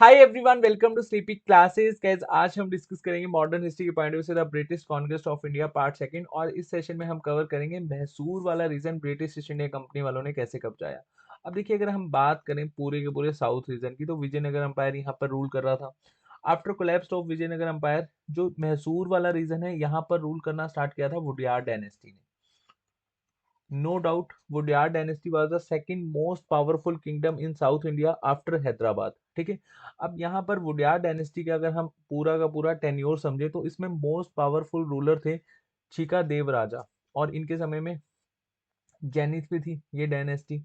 Hi everyone, welcome to sleepy classes. Guys, आज हम discuss करेंगे मॉडर्न हिस्ट्री के पॉइंट ऑफ व्यू से the British conquest of India part second. और इस सेशन में हम कवर करेंगे मैसूर वाला region British East India Company वालों ने कैसे कब्जाया। अब देखिए, अगर हम बात करें पूरे के पूरे साउथ रीजन की, तो विजयनगर अंपायर यहाँ पर रूल कर रहा था। After collapse of Vijayanagar empire, जो मैसूर वाला रीजन है यहाँ पर रूल करना स्टार्ट किया था वुडियार डायनेस्टी ने। No doubt, Wodeyar dynasty was the second most powerful kingdom in South India after Hyderabad. ठीक है। अब यहाँ पर वुडियार डायनेस्टी का अगर हम पूरा का पूरा टेन्योर समझे, तो इसमें मोस्ट पावरफुल रूलर थे छिका देव राजा। और इनके समय में जैनिथ भी थी ये डायनेस्टी।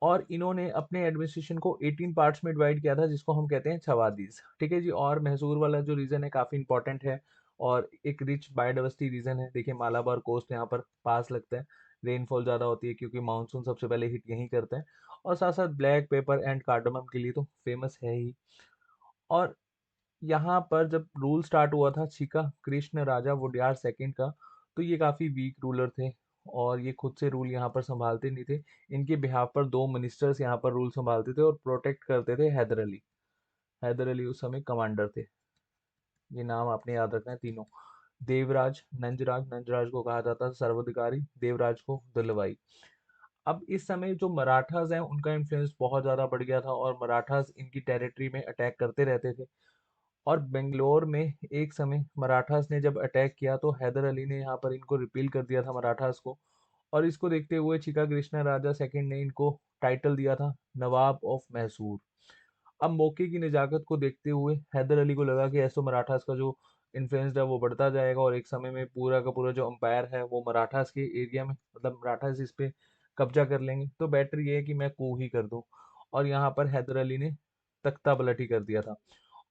और इन्होंने अपने एडमिनिस्ट्रेशन को 18 पार्ट्स में डिवाइड किया था, जिसको हम कहते हैं छवादीज। ठीक है जी। और मैसूर वाला जो रीजन है काफी इंपॉर्टेंट है और एक रिच बायोडाइवर्सिटी रीजन है। देखिए, मालाबार कोस्ट यहाँ पर पास लगता है, रेनफॉल ज्यादा होती है क्योंकि मानसून सबसे पहले हिट यहीं करता है। और साथ साथ ब्लैक पेपर एंड कार्डमम के लिए तो फेमस है ही। और यहाँ पर जब रूल स्टार्ट हुआ था छिका कृष्ण राजा वुडियार सेकंड का, तो ये काफी वीक रूलर थे और ये खुद से रूल यहाँ पर संभालते नहीं थे। इनके बिहाफ पर दो मिनिस्टर्स यहाँ पर रूल संभालते थे और प्रोटेक्ट करते थे हैदर अली। हैदर अली उस समय कमांडर थे। ये नाम आपने याद रखना है तीनों। देवराज नंजराज, नंजराज को कहा जाता था सर्वाधिकारी, देवराज को दलवाई। अब इस समय जो मराठास हैं उनका इन्फ्लुएंस बहुत ज्यादा बढ़ गया था और मराठास इनकी टेरिटरी में अटैक करते रहते थे। और बेंगलोर में एक समय मराठास ने जब अटैक किया, तो हैदर अली ने यहाँ पर इनको रिपील कर दिया था मराठास को। और इसको देखते हुए छिका कृष्णा राजा सेकंड ने इनको टाइटल दिया था नवाब ऑफ मैसूर। अब मौके की नजाकत को देखते हुए हैदर अली को लगा कि ऐसो मराठास का जो इन्फ्लुएंस है वो बढ़ता जाएगा और एक समय में पूरा का पूरा जो अंपायर है वो मराठास के एरिया में, मतलब मराठास इस पे कब्जा कर लेंगे, तो बेटर ये है कि मैं कू ही कर दूं। और यहाँ पर हैदर अली ने तख्ता पलटी कर दिया था।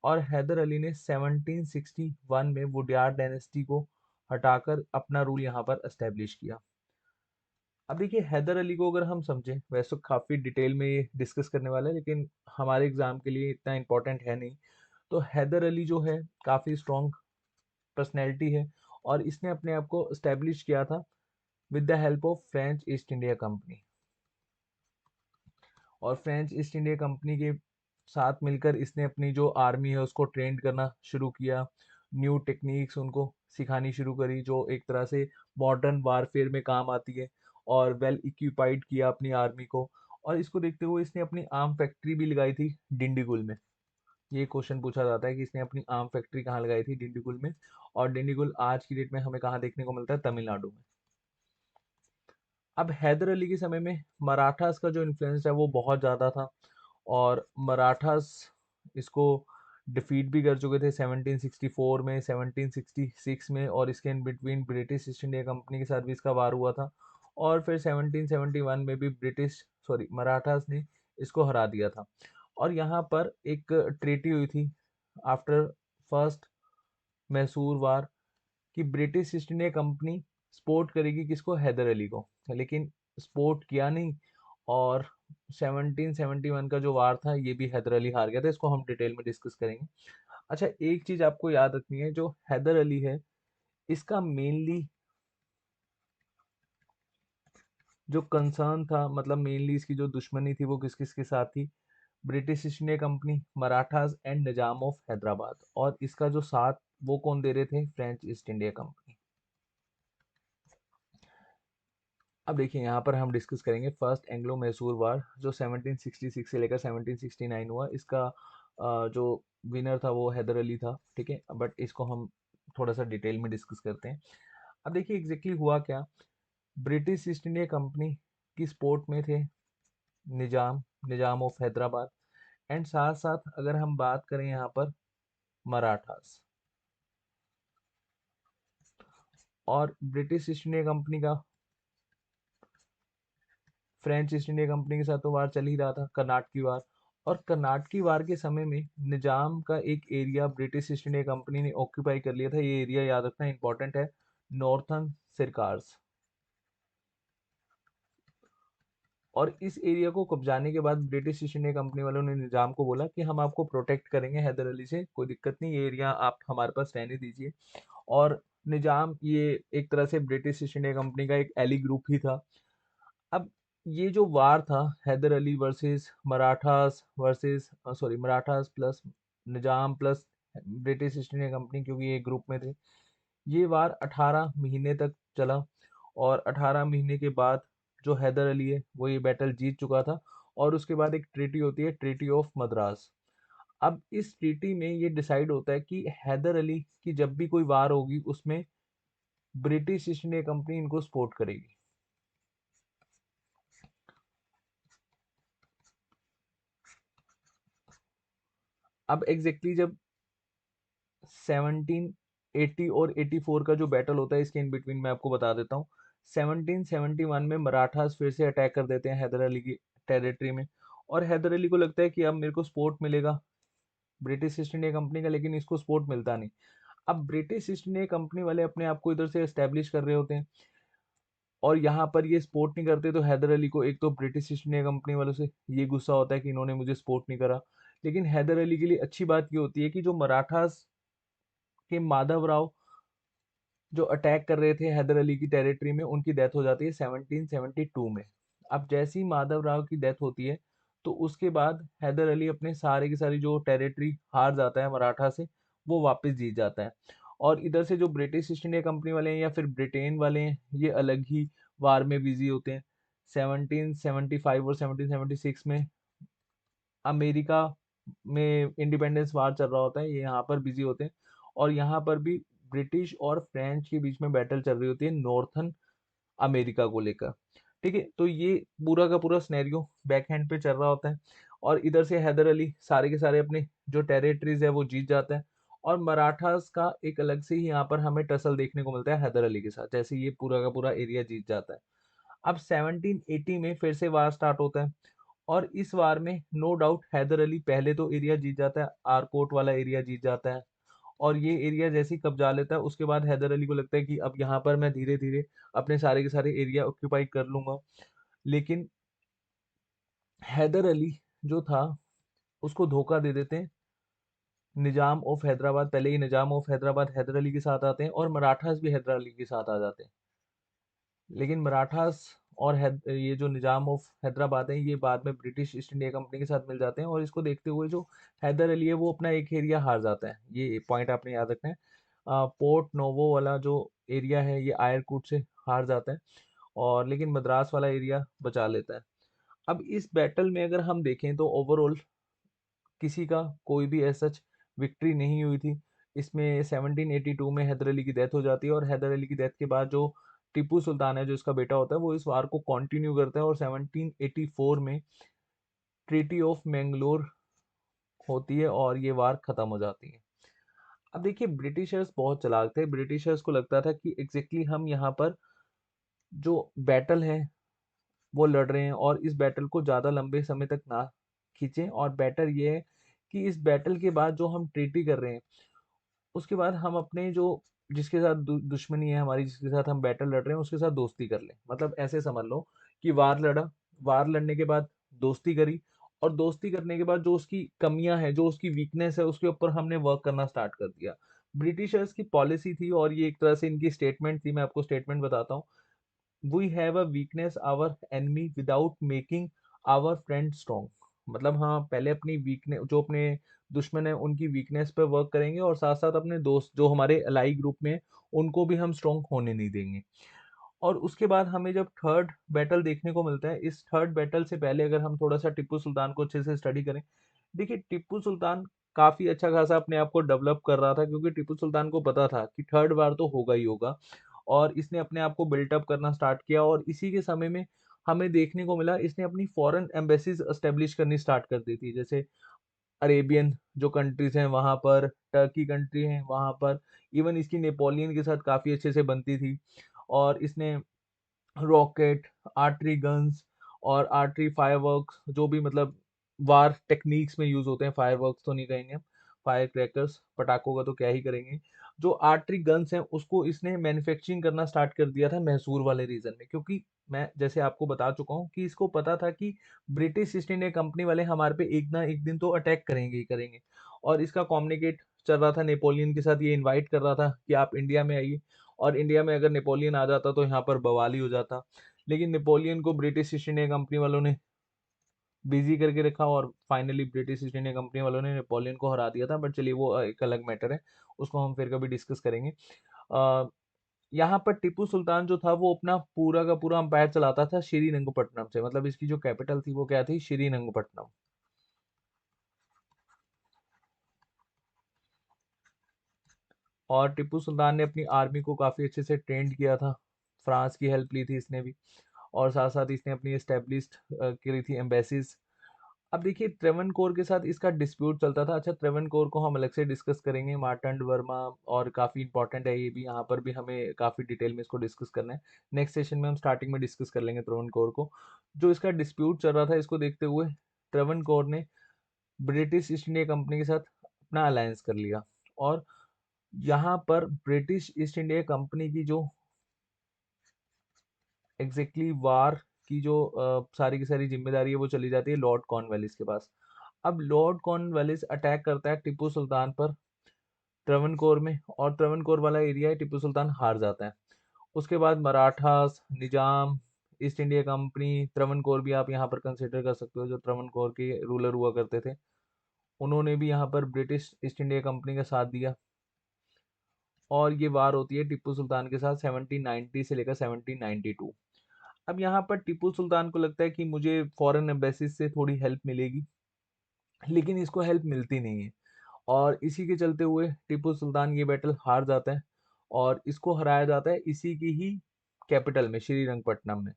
और हैदर अली ने 1761 में वुडियार डायनेस्टी को हटाकर अपना रूल यहाँ पर एस्टेब्लिश किया। अब देखिए, हैदर अली को अगर हम समझें, वैसे तो काफी डिटेल में ये डिस्कस करने वाला है लेकिन हमारे एग्जाम के लिए इतना इंपॉर्टेंट है नहीं। तो हैदर अली जो है काफी स्ट्रॉन्ग पर्सनैलिटी है और इसने अपने आप को एस्टेब्लिश किया था with the help of French east India company. और फ्रेंच ईस्ट इंडिया कंपनी के साथ मिलकर इसने अपनी जो आर्मी है उसको ट्रेंड करना शुरू किया। न्यू टेक्निक्स उनको सिखानी शुरू करी जो एक तरह से मॉडर्न वारफेयर में काम आती है। और वेल इक्विपाइड किया अपनी आर्मी को। और इसको देखते हुए इसने अपनी आर्म फैक्ट्री भी लगाई थी डिंडीगुल में। ये क्वेश्चन पूछा जाता है कि इसने अपनी आर्म फैक्ट्री कहाँ लगाई थी, डिंडीगुल में। और डिंडीगुल आज की डेट में हमें कहाँ देखने को मिलता है, तमिलनाडु में। अब हैदर अली के समय में मराठास का जो इन्फ्लुएंस है वो बहुत ज़्यादा था। और मराठास इसको डिफीट भी कर चुके थे 1764 में, 1766 में। और इसके in between British East India company के साथ भी इसका वार हुआ था। और फिर 1771 में भी मराठास ने इसको हरा दिया था। और यहाँ पर एक ट्रीटी हुई थी आफ्टर फर्स्ट मैसूर वार, कि British East India company support करेगी किसको, हैदर अली को। लेकिन सपोर्ट किया नहीं। और 1771 का जो वार था ये भी हैदर अली हार गया था। इसको हम डिटेल में डिस्कस करेंगे। अच्छा, एक चीज आपको याद रखनी है, जो हैदर अली है इसका मेनली जो कंसर्न था, मतलब मेनली इसकी जो दुश्मनी थी वो किस किस के साथ थी, British East India company, Marathas and Nizam of Hyderabad. और इसका जो साथ वो कौन दे रहे थे, फ्रेंच ईस्ट इंडिया कंपनी। अब देखिए, यहाँ पर हम डिस्कस करेंगे फर्स्ट एंग्लो मैसूर वार जो 1766 से लेकर 1769 हुआ। इसका जो विनर था वो हैदर अली था। ठीक है, बट इसको हम थोड़ा सा डिटेल में डिस्कस करते हैं। अब देखिए एग्जैक्टली हुआ क्या। ब्रिटिश ईस्ट इंडिया कंपनी की सपोर्ट में थे निजाम, निजाम ऑफ हैदराबाद। एंड साथ साथ अगर हम बात करें यहाँ पर मराठास। और ब्रिटिश ईस्ट इंडिया कंपनी का फ्रेंच ईस्ट इंडिया कंपनी के साथ तो वार चल ही रहा था, कर्नाटक की वार। और कर्नाटक की वार के समय में निजाम का एक area British East India company ने ऑक्यूपाई कर लिया था। ये एरिया याद रखना इंपॉर्टेंट है, नॉर्थन सिरकार्स। और इस एरिया को कब्जाने के बाद ब्रिटिश ईस्ट इंडिया कंपनी वालों ने निजाम को बोला कि हम आपको प्रोटेक्ट करेंगे हैदर अली से, कोई दिक्कत नहीं, ये एरिया आप हमारे पास रहने दीजिए। और निजाम ये एक तरह से ब्रिटिश ईस्ट इंडिया कंपनी का एक एली ग्रुप ही था। अब ये जो वार था, Haidar Ali versus Marathas versus sorry Marathas plus Nizam plus British East India Company, क्योंकि ये ग्रुप में थे। ये वार 18 महीने तक चला और 18 महीने के बाद जो हैदर अली है वो ये बैटल जीत चुका था। और उसके बाद एक ट्रीटी होती है, ट्रीटी ऑफ मद्रास। अब इस ट्रीटी में ये डिसाइड होता है कि हैदर अली की जब भी कोई वार होगी उसमें ब्रिटिश ईस्ट इंडिया कंपनी इनको सपोर्ट करेगी। अब एग्जैक्टली जब 1780 और 84 का जो बैटल होता है, इसके इन बिटवीन मैं आपको बता देता हूँ। 1771 में मराठास फिर से अटैक कर देते हैं हैदर अली की टेरिटरी में, और हैदर अली को लगता है कि अब मेरे को सपोर्ट मिलेगा ब्रिटिश ईस्ट इंडिया कंपनी का, लेकिन इसको सपोर्ट मिलता नहीं। अब ब्रिटिश ईस्ट इंडिया कंपनी वाले अपने आप को इधर से एस्टेब्लिश कर रहे होते हैं, और यहाँ पर ये सपोर्ट नहीं करते, तो हैदर अली को एक तो ब्रिटिश ईस्ट इंडिया कंपनी वालों से ये गुस्सा होता है कि इन्होंने मुझे सपोर्ट नहीं करा। लेकिन हैदर अली के लिए अच्छी बात ये होती है कि जो मराठास के माधव राव जो अटैक कर रहे थे हैदर अली की टेरिटरी में, उनकी डेथ हो जाती है 1772 में। अब जैसे ही माधव राव की डेथ होती है, तो उसके बाद हैदर अली अपने सारे की सारी जो टेरिटरी हार जाता है मराठा से, वो वापस जीत जाता है। और इधर से जो ब्रिटिश ईस्ट इंडिया कंपनी वाले हैं या फिर ब्रिटेन वाले हैं, ये अलग ही वार में बिजी होते हैं। 1775 और 1776 में अमेरिका में इंडिपेंडेंस वार चल रहा होता है, ये यहाँ पर बिजी होते हैं। और यहाँ पर भी ब्रिटिश और फ्रेंच के बीच में बैटल चल रही होती है नॉर्थन अमेरिका को लेकर। ठीक है, तो ये पूरा का पूरा सिनेरियो बैक हैंड पे चल रहा होता है। और इधर से हैदर अली सारे के सारे अपने जो टेरिटरीज है वो जीत जाता है। और मराठास का एक अलग से ही यहाँ पर हमें टसल देखने को मिलता है हैदर अली के साथ, जैसे ये पूरा का पूरा एरिया जीत जाता है। अब 1780 में फिर से वार स्टार्ट होता है, और इस वार में नो डाउट हैदर अली पहले तो एरिया जीत जाता है, आरकोट वाला एरिया जीत जाता है। और ये एरिया जैसे ही कब्जा लेता है, उसके बाद हैदर अली को लगता है कि अब यहाँ पर मैं धीरे धीरे अपने सारे के सारे एरिया ऑक्यूपाई कर लूंगा। लेकिन हैदर अली जो था उसको धोखा दे देते हैं निजाम ऑफ हैदराबाद। पहले ही निजाम ऑफ हैदराबाद हैदर अली के साथ आते हैं, और मराठास भी हैदर अली के साथ आ जाते हैं। लेकिन मराठास और ये जो निजाम ऑफ हैदराबाद है, ये बाद में ब्रिटिश ईस्ट इंडिया कंपनी के साथ मिल जाते हैं। और इसको देखते हुए जो हैदर अली है वो अपना एक एरिया हार जाता है, ये पॉइंट आपने याद रखना है। पोर्ट नोवो वाला जो एरिया है ये आयरकूट से हार जाता है, और लेकिन मद्रास वाला एरिया बचा लेता है। अब इस बैटल में अगर हम देखें तो ओवरऑल किसी का कोई भी ऐसा विक्ट्री नहीं हुई थी। इसमें 1782 में हैदर अली की डेथ हो जाती है, और हैदर अली की डेथ के बाद जो टीपू सुल्तान है जो इसका बेटा होता है, वो इस वार को कंटिन्यू करता है, और 1784 में ट्रीटी ऑफ मैंगलोर होती है और ये वार खत्म हो जाती है। अब देखिए ब्रिटिशर्स बहुत चालाक थे। ब्रिटिशर्स को लगता था कि एग्जैक्टली हम यहाँ पर जो बैटल है वो लड़ रहे हैं, और इस बैटल को ज़्यादा लंबे समय तक ना खींचें। और बेटर ये है कि इस बैटल के बाद जो हम ट्रीटी कर रहे हैं, उसके बाद हम अपने जो जिसके साथ दुश्मनी है हमारी, जिसके साथ हम बैटल लड़ रहे हैं, उसके साथ दोस्ती कर लें। मतलब ऐसे समझ लो कि वार लड़ा, वार लड़ने के बाद दोस्ती करी, और दोस्ती करने के बाद जो उसकी कमियां हैं, जो उसकी वीकनेस है, उसके ऊपर हमने वर्क करना स्टार्ट कर दिया। ब्रिटिशर्स की पॉलिसी थी, और ये एक तरह से इनकी स्टेटमेंट थी। मैं आपको स्टेटमेंट बताता हूँ। We have a weakness our enemy without making our friend strong. मतलब हाँ, पहले अपनी वीकनेस, जो अपने दुश्मन है उनकी वीकनेस पे वर्क करेंगे, और साथ साथ अपने दोस्त जो हमारे अलाई ग्रुप में हैं, उनको भी हम स्ट्रॉन्ग होने नहीं देंगे। और उसके बाद हमें जब थर्ड बैटल देखने को मिलता है, इस थर्ड बैटल से पहले अगर हम थोड़ा सा टिप्पू सुल्तान को अच्छे से स्टडी करें। देखिए टिप्पू सुल्तान काफी अच्छा खासा अपने आप को डेवलप कर रहा था, क्योंकि टिप्पू सुल्तान को पता था कि थर्ड बार तो होगा ही होगा, और इसने अपने आप को बिल्टअप करना स्टार्ट किया। और इसी के समय में हमें देखने को मिला इसने अपनी फॉरेन एम्बेसीज एस्टेब्लिश करनी स्टार्ट कर दी थी, जैसे अरेबियन जो कंट्रीज हैं वहां पर, टर्की कंट्री है वहां पर। इवन इसकी नेपोलियन के साथ काफी अच्छे से बनती थी। और इसने रॉकेट, आर्टरी गन्स और आर्टरी फायरवर्क्स, जो भी मतलब वार टेक्निक्स में यूज होते हैं, फायरवर्क्स तो नहीं कहेंगे, फायर क्रैकर्स, पटाखों का तो क्या ही करेंगे। जो आर्टरी गन्स हैं उसको इसने मैन्युफैक्चरिंग करना स्टार्ट कर दिया था मैसूर वाले रीजन में, क्योंकि मैं जैसे आपको बता चुका हूँ कि इसको पता था कि ब्रिटिश ईस्ट इंडिया कंपनी वाले हमारे पे एक ना एक दिन तो अटैक करेंगे ही करेंगे। और इसका कम्युनिकेट चल रहा था नेपोलियन के साथ, ये इनवाइट कर रहा था कि आप इंडिया में आइए, और इंडिया में अगर नेपोलियन आ जाता तो यहाँ पर बवाल ही हो जाता। लेकिन नेपोलियन को ब्रिटिश ईस्ट इंडिया कंपनी वालों ने बिजी करके रखा और finally British East India Company वालों ने नेपोलियन को हरा दिया था। बट चलिए वो एक अलग मैटर है, उसको हम फिर कभी डिस्कस करेंगे। अ, यहाँ पर टीपू सुल्तान जो था वो अपना पूरा का पूरा अंपायर चलाता था श्रीरंगपट्टनम से, मतलब इसकी जो कैपिटल थी वो क्या थी, श्रीरंगपट्टनम। और टीपू सुल्तान ने अपनी आर्मी को काफी अच्छे से ट्रेंड किया था, फ्रांस की हेल्प ली थी इसने भी, और साथ साथ इसने अपनी एस्टेब्लिश्ड करी थी एम्बेसीज। अब देखिए ट्रेवनकोर के साथ इसका डिस्प्यूट चलता था। अच्छा, ट्रेवनकोर को हम अलग से डिस्कस करेंगे, मार्तंड वर्मा, और काफ़ी इंपॉर्टेंट है ये भी, यहाँ पर भी हमें काफ़ी डिटेल में इसको डिस्कस करना है। नेक्स्ट सेशन में हम स्टार्टिंग में डिस्कस कर लेंगे ट्रेवनकोर को। जो इसका डिस्प्यूट चल रहा था, इसको देखते हुए ट्रेवनकोर ने ब्रिटिश ईस्ट इंडिया कंपनी के साथ अपना अलायंस कर लिया। और यहाँ पर ब्रिटिश ईस्ट इंडिया कंपनी की जो एग्जैक्टली वार की जो सारी की सारी जिम्मेदारी है वो चली जाती है लॉर्ड कॉर्नवालिस के पास। अब लॉर्ड कॉर्नवालिस अटैक करता है टीपू सुल्तान पर ट्रवनकोर में, और ट्रवनकोर वाला एरिया है टीपू सुल्तान हार जाता है। उसके बाद मराठास, निजाम, ईस्ट इंडिया कंपनी, ट्रवनकोर भी आप यहाँ पर कंसिडर कर सकते हो, जो ट्रवनकोर के रूलर हुआ करते थे, उन्होंने भी यहाँ पर ब्रिटिश ईस्ट इंडिया कंपनी का साथ दिया। और ये वार होती है टीपू सुल्तान के साथ 1790 से लेकर 1792। अब यहाँ पर टीपू सुल्तान को लगता है कि मुझे फॉरेन एम्बेसीज से थोड़ी हेल्प मिलेगी, लेकिन इसको हेल्प मिलती नहीं है। और इसी के चलते हुए टीपू सुल्तान ये बैटल हार जाता है, और इसको हराया जाता है इसी की ही कैपिटल में, श्रीरंगपट्टनम में।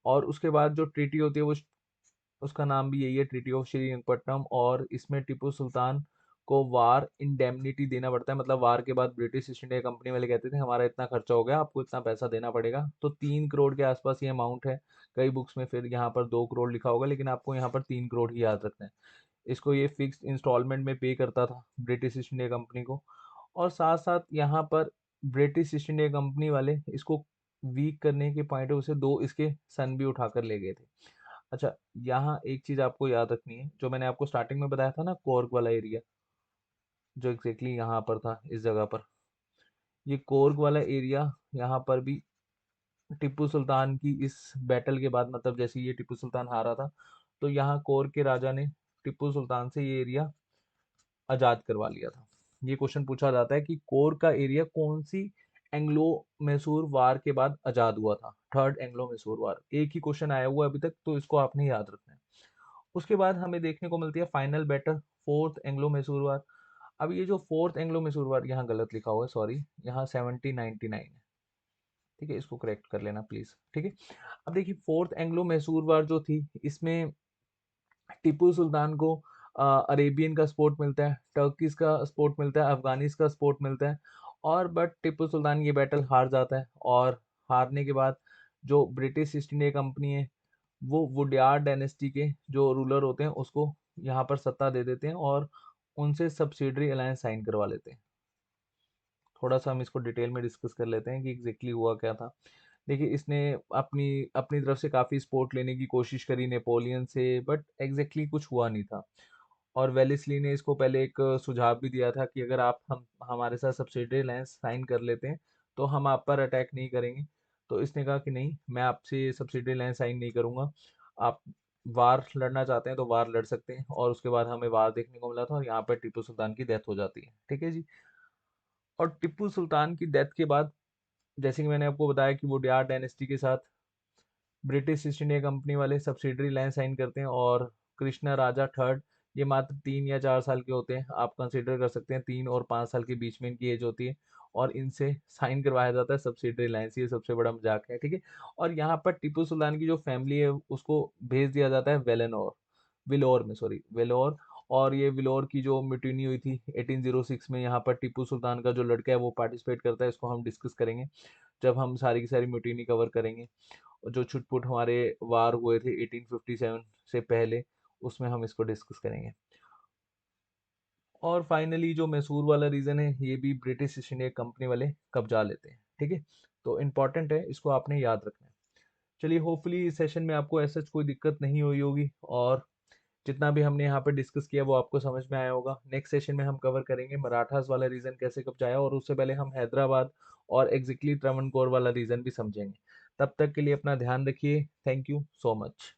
और उसके बाद जो ट्रीटी होती है वो, उसका नाम भी यही है, ट्रीटी ऑफ श्रीरंगपट्टनम। और इसमें टीपू सुल्तान को वार इंडेमनिटी देना पड़ता है, मतलब वार के बाद ब्रिटिश ईस्ट इंडिया कंपनी वाले कहते थे हमारा इतना खर्चा हो गया, आपको इतना पैसा देना पड़ेगा। तो 3 करोड़ के आसपास ये अमाउंट है। कई बुक्स में फिर यहाँ पर 2 करोड़ लिखा होगा, लेकिन आपको यहाँ पर 3 करोड़ ही याद रखना है। इसको ये फिक्स इंस्टॉलमेंट में पे करता था ब्रिटिश ईस्ट इंडिया कंपनी को। और साथ साथ यहाँ पर ब्रिटिश ईस्ट इंडिया कंपनी वाले इसको वीक करने के पॉइंट ऑफ से दो इसके सन भी उठाकर ले गए थे। अच्छा, यहाँ एक चीज आपको याद रखनी है, जो मैंने आपको स्टार्टिंग में बताया था ना, कोर्ग वाला एरिया, जो एग्जैक्टली यहाँ पर था इस जगह पर, ये कोर्ग वाला एरिया, यहाँ पर भी टिप्पू सुल्तान की इस बैटल के बाद, मतलब जैसे ये टिप्पू सुल्तान हारा था, तो यहाँ कोर्ग के राजा ने टिप्पू सुल्तान से ये एरिया आजाद करवा लिया था। ये क्वेश्चन पूछा जाता है कि कोर का एरिया कौन सी एंग्लो मैसूर वार के बाद आजाद हुआ था, थर्ड एंग्लो मैसूर वार। एक ही क्वेश्चन आया हुआ है अभी तक, तो इसको आपने याद रखना है। उसके बाद हमें देखने को मिलती है final battle, fourth Anglo Mysore war. अब ये जो फोर्थ एंग्लो मैसूर वार, यहाँ गलत लिखा हुआ है, सॉरी, यहाँ 1799 है। ठीक है, इसको करेक्ट कर लेना प्लीज। ठीक है, अब देखिए फोर्थ एंग्लो मैसूर वार जो थी, इसमें टीपू सुल्तान को अरेबियन का सपोर्ट मिलता है, टर्किस का सपोर्ट मिलता है, अफगानिस का सपोर्ट मिलता है। और बट टीपू सुल्तान ये बैटल हार जाता है, और हारने के बाद जो ब्रिटिश ईस्ट इंडिया कंपनी है, वो वुडयार्ड डायनेस्टी के जो रूलर होते हैं उसको यहाँ पर सत्ता दे देते हैं, और उनसे सब्सिडरी अलायंस साइन करवा लेते हैं। थोड़ा सा हम इसको डिटेल में डिस्कस कर लेते हैं कि एग्जैक्टली हुआ क्या था। देखिए, इसने अपनी अपनी तरफ से काफ़ी सपोर्ट लेने की कोशिश करी नेपोलियन से, बट एग्जैक्टली कुछ हुआ नहीं था। और वेलेस्ली ने इसको पहले एक सुझाव भी दिया था कि अगर आप हम हमारे साथ सब्सिडी अलायंस साइन कर लेते हैं तो हम आप पर अटैक नहीं करेंगे। तो इसने कहा कि नहीं, मैं आपसे सब्सिडी अलायंस साइन नहीं करूंगा। आप वार लड़ना चाहते हैं तो वार लड़ सकते हैं। और उसके बाद हमें वार देखने को मिला था, और यहाँ पर टीपू सुल्तान की डेथ हो जाती है। ठीक है जी। और टिप्पू सुल्तान की डेथ के बाद, जैसे कि मैंने आपको बताया कि वो डियार डायनेस्टी के साथ ब्रिटिश ईस्ट इंडिया कंपनी वाले सब्सिडरी लाइन साइन करते हैं, और कृष्णा राजा थर्ड, ये मात्र 3 या 4 साल के होते हैं, आप कंसिडर कर सकते हैं 3 और 5 साल के बीच में इनकी एज होती है। और इनसे साइन करवाया जाता है सब्सिडरी लाइन्स, ये सबसे बड़ा मजाक है। ठीक है, और यहाँ पर टीपू सुल्तान की जो फैमिली है उसको भेज दिया जाता है वेलेनोर, विलोर में, सॉरी वेलोर। और ये विलोर की जो म्यूटिनी हुई थी 1806 में, यहाँ पर टीपू सुल्तान का जो लड़का है वो पार्टिसिपेट करता है, इसको हम डिस्कस करेंगे जब हम सारी की सारी म्यूटिनी कवर करेंगे। जो छुटपुट हमारे वार हुए थे 1857 से पहले, उसमें हम इसको डिस्कस करेंगे। और फाइनली जो मैसूर वाला रीजन है, ये भी ब्रिटिश ईस्ट इंडिया कंपनी वाले कब्जा लेते हैं। ठीक है, तो इम्पॉर्टेंट है, इसको आपने याद रखना है। चलिए, होपफुली इस सेशन में आपको ऐसा कोई दिक्कत नहीं हुई होगी, और जितना भी हमने यहाँ पे डिस्कस किया वो आपको समझ में आया होगा। नेक्स्ट सेशन में हम कवर करेंगे मराठास वाला रीजन कैसे कब्जा आया, और उससे पहले हम हैदराबाद और एग्जैक्टली त्रावणकोर वाला रीजन भी समझेंगे। तब तक के लिए अपना ध्यान रखिए। Thank you so much.